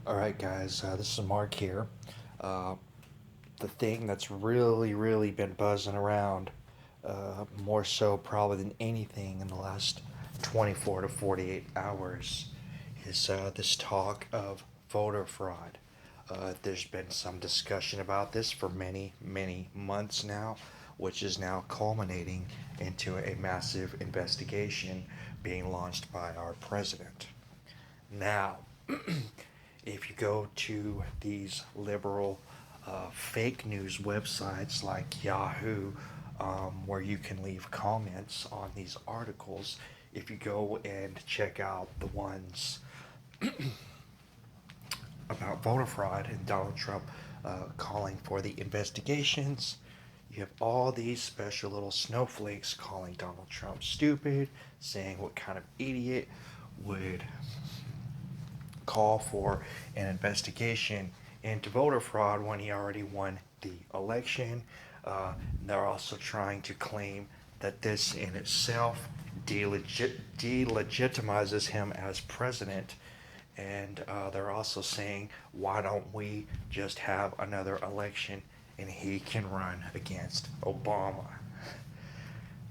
Alright, guys, this is Mark here. Uh, the thing that's really been buzzing around, more so probably than anything in the last 24 to 48 hours, is this talk of voter fraud. There's been some discussion about this for many months now, which is now culminating into a massive investigation being launched by our president. Now, if you go to these liberal fake news websites like Yahoo, where you can leave comments on these articles, if you go and check out the ones about voter fraud and Donald Trump calling for the investigations, you have all these special little snowflakes calling Donald Trump stupid, saying what kind of idiot would call for an investigation into voter fraud when he already won the election. They're also trying to claim that this in itself delegitimizes him as president. And they're also saying, why don't we just have another election and he can run against Obama?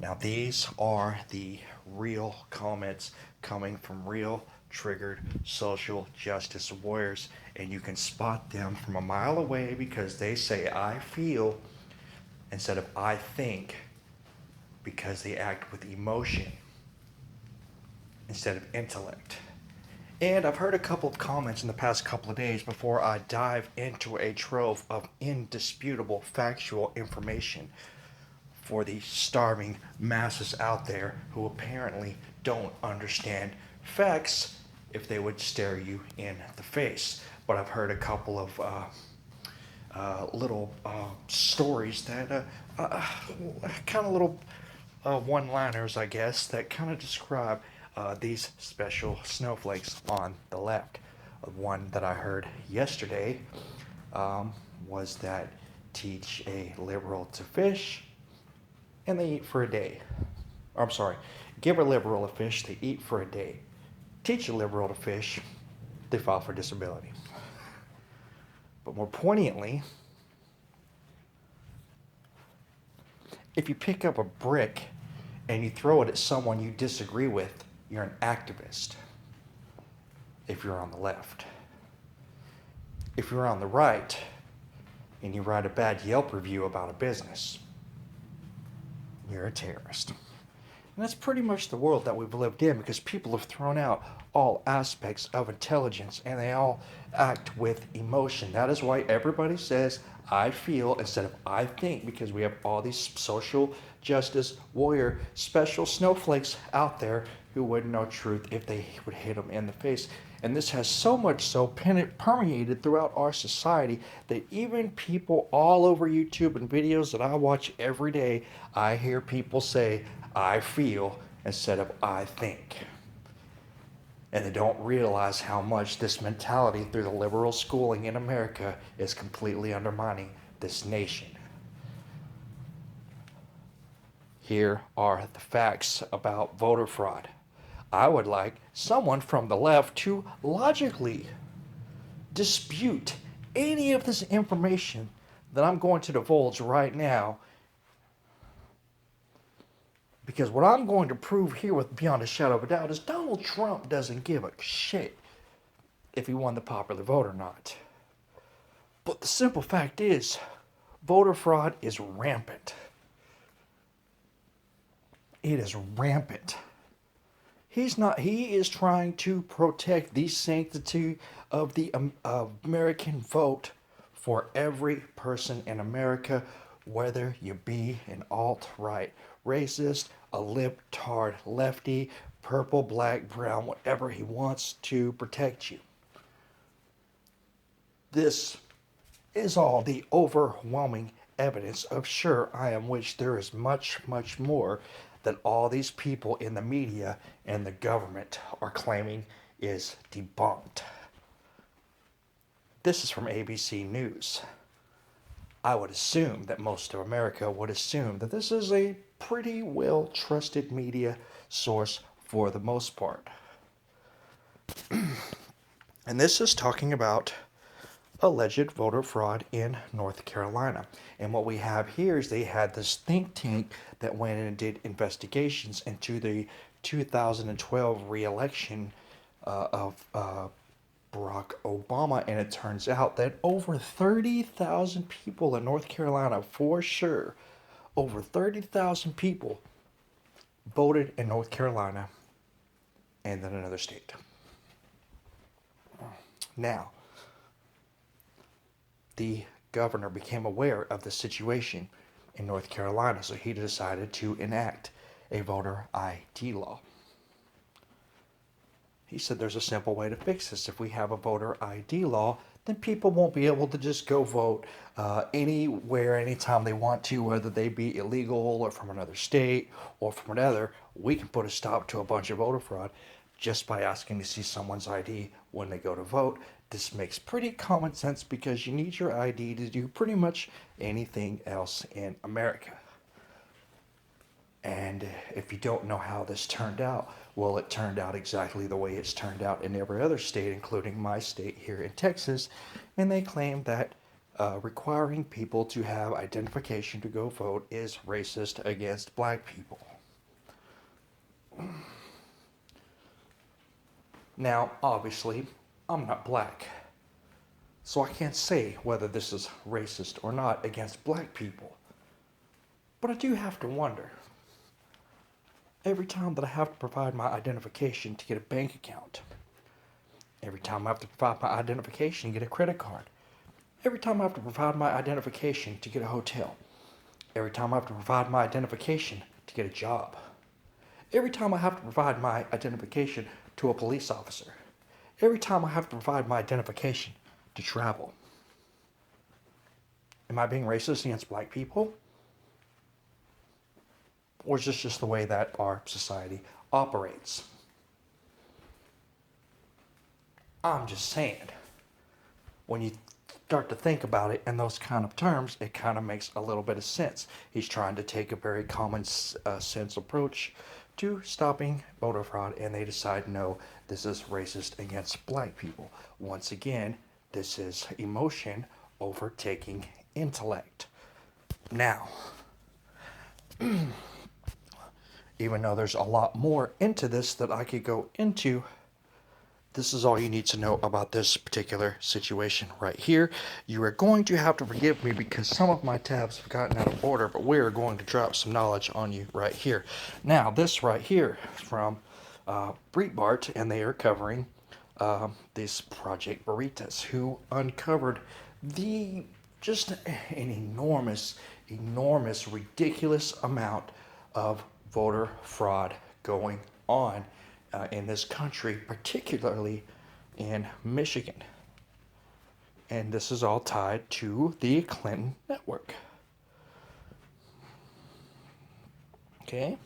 Now, these are the real comments coming from real triggered social justice warriors, and you can spot them from a mile away because they say I feel instead of I think, because they act with emotion instead of intellect. And I've heard a couple of comments in the past couple of days before I dive into a trove of indisputable factual information for the starving masses out there who apparently don't understand facts if they would stare you in the face. But I've heard a couple of little stories that kind of little one-liners, I guess, that kind of describe these special snowflakes on the left. One that I heard yesterday was that teach a liberal to fish and they eat for a day. Or, I'm sorry, give a liberal a fish, they eat for a day. Teach a liberal to fish, they file for disability. But more poignantly, if you pick up a brick and you throw it at someone you disagree with, you're an activist if you're on the left. If you're on the right and you write a bad Yelp review about a business, you're a terrorist. And that's pretty much the world that we've lived in because people have thrown out all aspects of intelligence and they all act with emotion. That is why everybody says, I feel instead of I think, because we have all these social justice warrior special snowflakes out there who wouldn't know truth if they would hit them in the face. And this has so much so permeated throughout our society that even people all over YouTube and videos that I watch every day, I hear people say, I feel instead of I think. And they don't realize how much this mentality through the liberal schooling in America is completely undermining this nation. Here are the facts about voter fraud. I would like someone from the left to logically dispute any of this information that I'm going to divulge right now, because what I'm going to prove here with beyond a shadow of a doubt is Donald Trump doesn't give a shit if he won the popular vote or not. But the simple fact is, voter fraud is rampant. It is rampant. He is trying to protect the sanctity of the American vote for every person in America, whether you be an alt-right, racist, a libtard, lefty, purple, black, brown, whatever he wants to protect you. This is all the overwhelming evidence of sure I am, which there is much more that all these people in the media and the government are claiming is debunked. This is from ABC News. I would assume that most of America would assume that this is a pretty well trusted media source for the most part. And this is talking about alleged voter fraud in North Carolina. And what we have here is they had this think tank that went in and did investigations into the 2012 re-election of Barack Obama, and it turns out that over 30,000 people in North Carolina, for sure, over 30,000 people voted in North Carolina and then another state. Now, the governor became aware of the situation in North Carolina, so he decided to enact a voter ID law. He said there's a simple way to fix this. If we have a voter ID law, then people won't be able to just go vote anywhere, anytime they want to, whether they be illegal or from another state or from another. We can put a stop to a bunch of voter fraud just by asking to see someone's ID when they go to vote. This makes pretty common sense because you need your ID to do pretty much anything else in America. And if you don't know how this turned out, well, it turned out exactly the way it's turned out in every other state, including my state here in Texas. And they claim that requiring people to have identification to go vote is racist against black people. Now, obviously, I'm not black, so I can't say whether this is racist or not against black people. But I do have to wonder. Every time that I have to provide my identification to get a bank account, every time I have to provide my identification to get a credit card, every time I have to provide my identification to get a hotel, every time I have to provide my identification to get a job, every time I have to provide my identification to a police officer, every time I have to provide my identification to travel. Am I being racist against black people? Or is this just the way that our society operates? I'm just saying, when you start to think about it in those kind of terms, it kind of makes a little bit of sense. He's trying to take a very common sense approach to stopping voter fraud, and they decide, no, this is racist against black people. Once again, this is emotion overtaking intellect. Now, even though there's a lot more into this that I could go into, this is all you need to know about this particular situation right here. You are going to have to forgive me because some of my tabs have gotten out of order, but we're going to drop some knowledge on you right here. Now, this right here from Breitbart, and they are covering this Project Veritas, who uncovered just an enormous, ridiculous amount of voter fraud going on in this country, particularly in Michigan. And this is all tied to the Clinton network. Okay?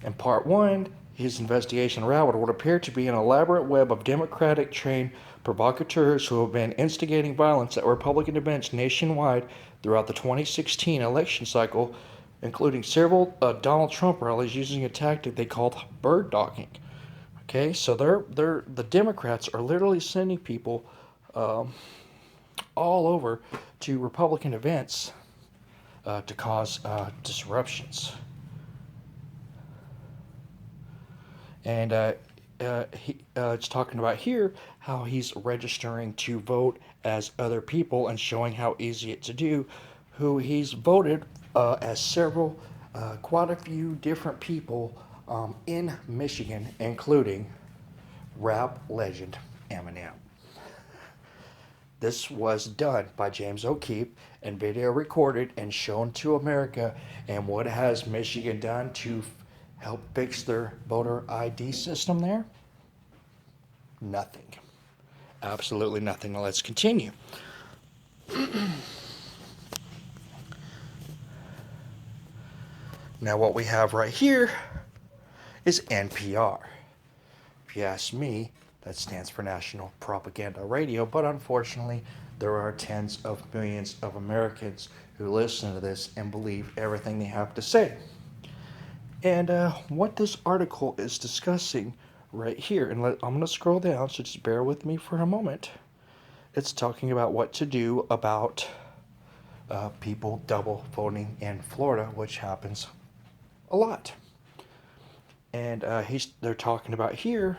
In part one, his investigation unraveled what appeared to be an elaborate web of Democratic-trained provocateurs who have been instigating violence at Republican events nationwide throughout the 2016 election cycle, including several Donald Trump rallies using a tactic they called bird dogging. Okay, so the Democrats are literally sending people all over to Republican events to cause disruptions. And it's talking about here how he's registering to vote as other people and showing how easy it's to do, who he's voted as several, quite a few different people in Michigan, including rap legend Eminem. This was done by James O'Keefe and video recorded and shown to America. And what has Michigan done to help fix their voter ID system there? Nothing. Absolutely nothing. Now let's continue. Now what we have right here is NPR. If you ask me, that stands for National Propaganda Radio, but unfortunately, there are tens of millions of Americans who listen to this and believe everything they have to say. And what this article is discussing right here. And I'm going to scroll down, so just bear with me for a moment. It's talking about what to do about people double voting in Florida, which happens a lot. And they're talking about here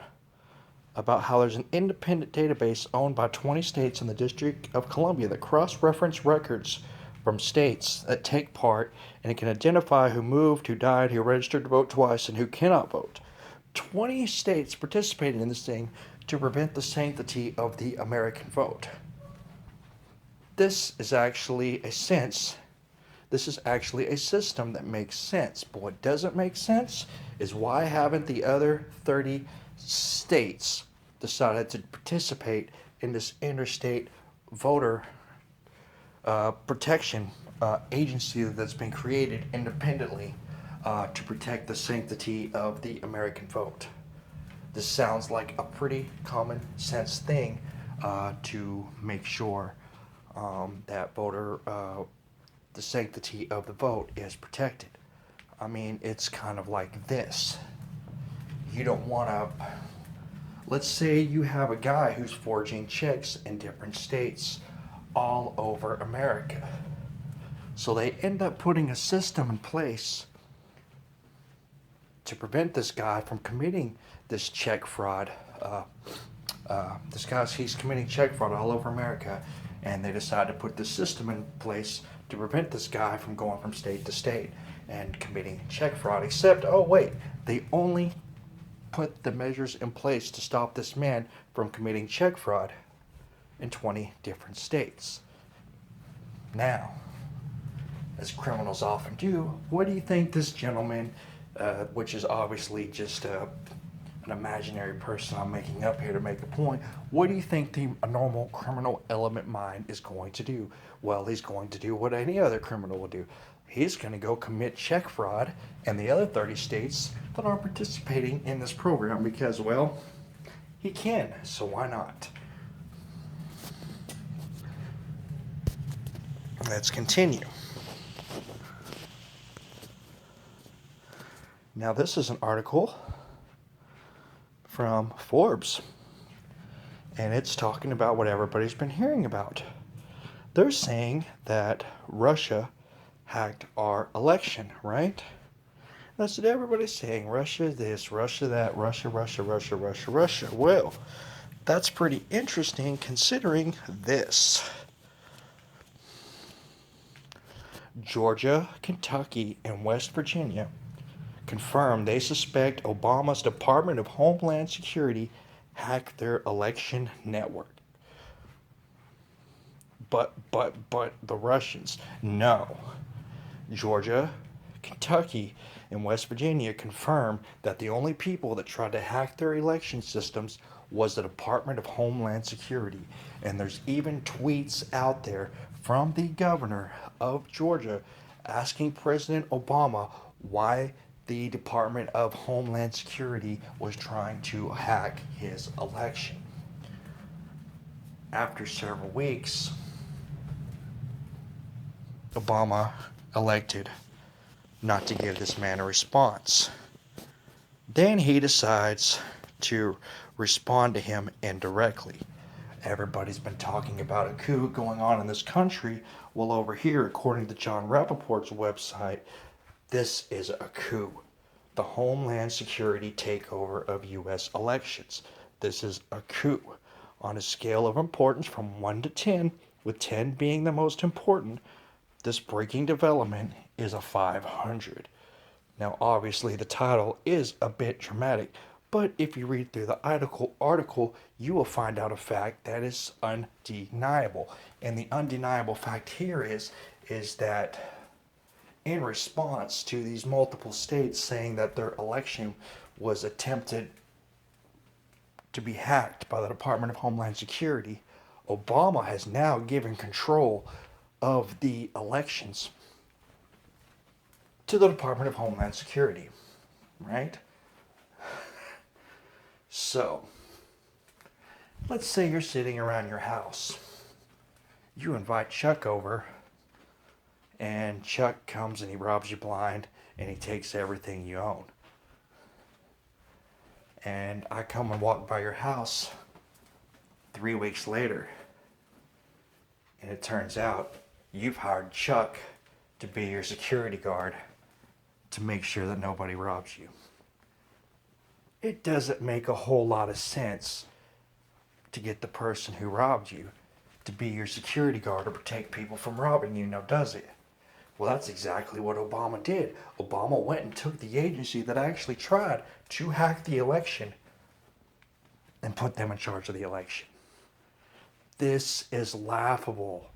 about how there's an independent database owned by 20 states in the District of Columbia that cross-reference records from states that take part, and it can identify who moved, who died, who registered to vote twice, and who cannot vote. 20 states participated in this thing to prevent the sanctity of the American vote. This is actually a system that makes sense. But what doesn't make sense is why haven't the other 30 states decided to participate in this interstate voter protection agency that's been created independently to protect the sanctity of the American vote? This sounds like a pretty common sense thing to make sure that the sanctity of the vote is protected. I mean, it's kind of like this. You don't want to, let's say you have a guy who's forging checks in different states all over America. So they end up putting a system in place to prevent this guy from committing this check fraud. He's committing check fraud all over America, and they decide to put this system in place to prevent this guy from going from state to state and committing check fraud. Except, oh wait, they only put the measures in place to stop this man from committing check fraud in 20 different states. Now, as criminals often do, what do you think this gentleman, which is obviously just an imaginary person I'm making up here to make a point, what do you think a normal criminal element mind is going to do? Well, he's going to do what any other criminal will do. He's going to go commit check fraud in the other 30 states that aren't participating in this program because, well, he can, so why not? Let's continue. Now, this is an article from Forbes, and it's talking about what everybody's been hearing about. They're saying that Russia hacked our election, right? That's what everybody's saying. Russia this, Russia that, Russia. Well, that's pretty interesting considering this. Georgia, Kentucky, and West Virginia confirmed they suspect Obama's Department of Homeland Security hacked their election network. But the Russians, no. Georgia, Kentucky, and West Virginia confirmed that the only people that tried to hack their election systems was the Department of Homeland Security. And there's even tweets out there from the governor of Georgia asking President Obama why the Department of Homeland Security was trying to hack his election. After several weeks, Obama elected not to give this man a response. Then he decides to respond to him indirectly. Everybody's been talking about a coup going on in this country. Well, over here, according to John Rappaport's website, this is a coup. The Homeland Security takeover of U.S. elections. This is a coup. On a scale of importance from 1 to 10, with 10 being the most important, this breaking development is a 500. Now, obviously, the title is a bit dramatic, but if you read through the article, you will find out a fact that is undeniable. And the undeniable fact here is that in response to these multiple states saying that their election was attempted to be hacked by the Department of Homeland Security, Obama has now given control of the elections to the Department of Homeland Security, right? So, let's say you're sitting around your house. You invite Chuck over, and Chuck comes and he robs you blind, and he takes everything you own. and I come and walk by your house 3 weeks later, and it turns out you've hired Chuck to be your security guard to make sure that nobody robs you. It doesn't make a whole lot of sense to get the person who robbed you to be your security guard to protect people from robbing you, now does it? Well, that's exactly what Obama did. Obama went and took the agency that actually tried to hack the election and put them in charge of the election. This is laughable.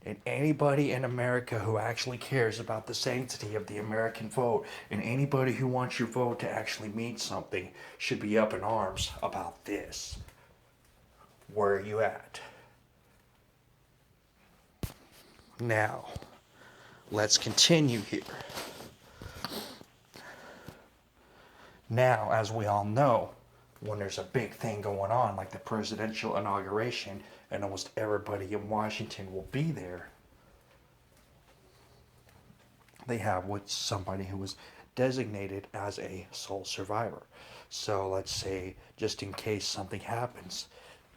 And anybody in America who actually cares about the sanctity of the American vote, and anybody who wants your vote to actually mean something, should be up in arms about this. Where are you at? Now, let's continue here. Now, as we all know, when there's a big thing going on, like the presidential inauguration, and almost everybody in Washington will be there, they have somebody who was designated as a sole survivor. So let's say, just in case something happens,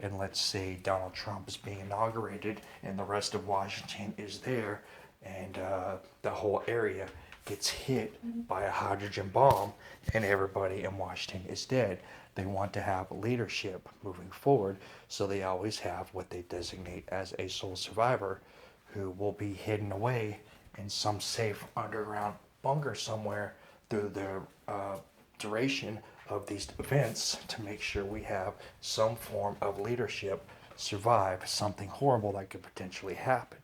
and let's say Donald Trump is being inaugurated and the rest of Washington is there, and the whole area gets hit by a hydrogen bomb and everybody in Washington is dead. They want to have leadership moving forward, so they always have what they designate as a sole survivor who will be hidden away in some safe underground bunker somewhere through the duration of these events to make sure we have some form of leadership survive something horrible that could potentially happen.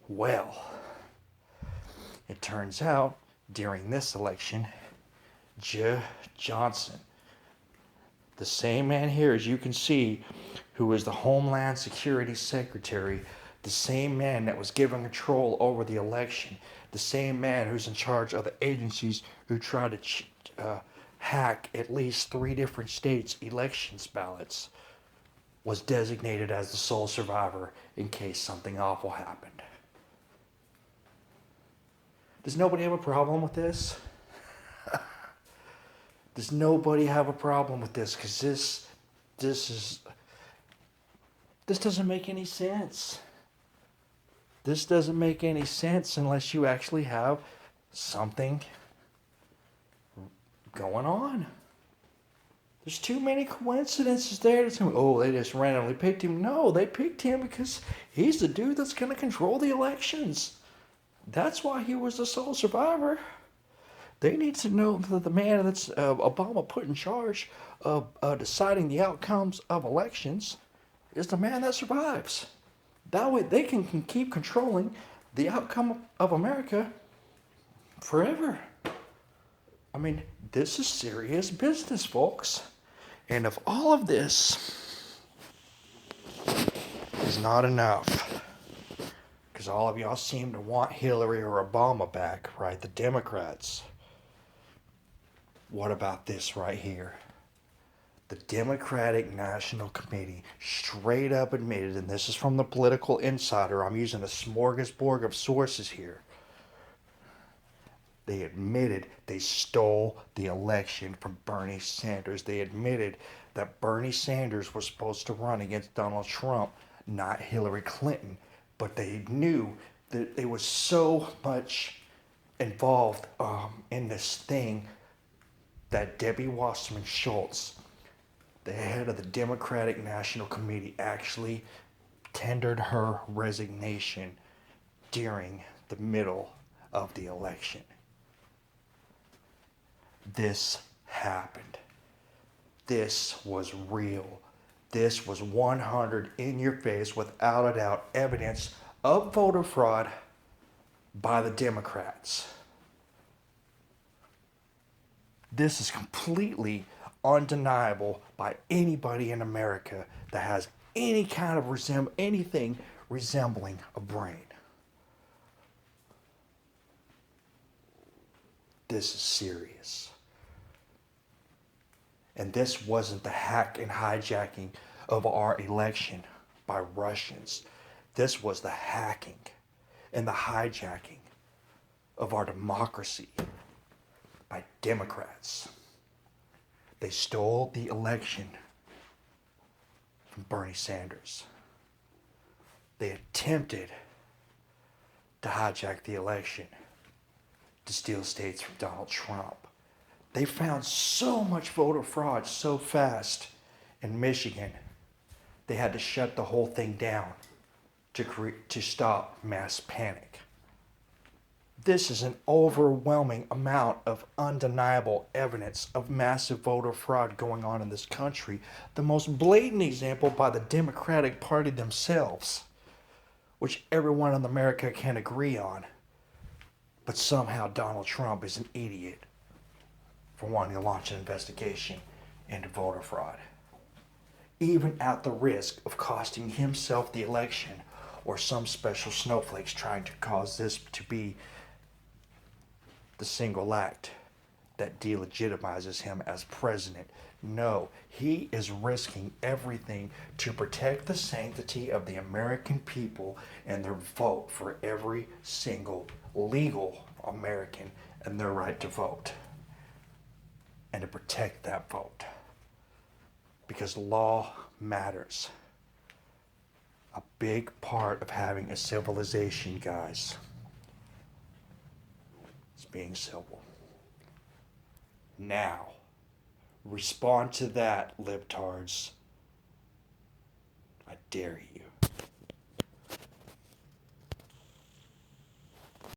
Well, it turns out during this election, Johnson, the same man here, as you can see, who was the Homeland Security Secretary, the same man that was given control over the election, the same man who's in charge of the agencies who tried to hack at least 3 different states' elections ballots, was designated as the sole survivor in case something awful happened. Does nobody have a problem with this? Does nobody have a problem with this? Because this doesn't make any sense. This doesn't make any sense unless you actually have something going on. There's too many coincidences there to tell me, oh, they just randomly picked him. No, they picked him because he's the dude that's going to control the elections. That's why he was the sole survivor. They need to know that the man that's Obama put in charge of deciding the outcomes of elections is the man that survives. That way they can keep controlling the outcome of America forever. I mean, this is serious business, folks. And if all of this is not enough, because all of y'all seem to want Hillary or Obama back, right? The Democrats. What about this right here? The Democratic National Committee straight up admitted, and this is from the Political Insider, I'm using a smorgasbord of sources here. They admitted they stole the election from Bernie Sanders. They admitted that Bernie Sanders was supposed to run against Donald Trump, not Hillary Clinton. But they knew that there was so much involved in this thing that Debbie Wasserman Schultz, the head of the Democratic National Committee, actually tendered her resignation during the middle of the election. This happened. This was real. This was 100 in your face, without a doubt, evidence of voter fraud by the Democrats. This is completely undeniable by anybody in America that has any kind of anything resembling a brain. This is serious. And this wasn't the hack and hijacking of our election by Russians. This was the hacking and the hijacking of our democracy by Democrats. They stole the election from Bernie Sanders. They attempted to hijack the election to steal states from Donald Trump. They found so much voter fraud so fast in Michigan, they had to shut the whole thing down to stop mass panic. This is an overwhelming amount of undeniable evidence of massive voter fraud going on in this country. The most blatant example by the Democratic Party themselves, which everyone in America can agree on. But somehow Donald Trump is an idiot for wanting to launch an investigation into voter fraud, even at the risk of costing himself the election, or some special snowflakes trying to cause this to be the single act that delegitimizes him as president. No, he is risking everything to protect the sanctity of the American people and their vote for every single legal American and their right to vote. And to protect that vote. Because law matters. A big part of having a civilization, guys, is being civil. Now, respond to that, libtards. I dare you.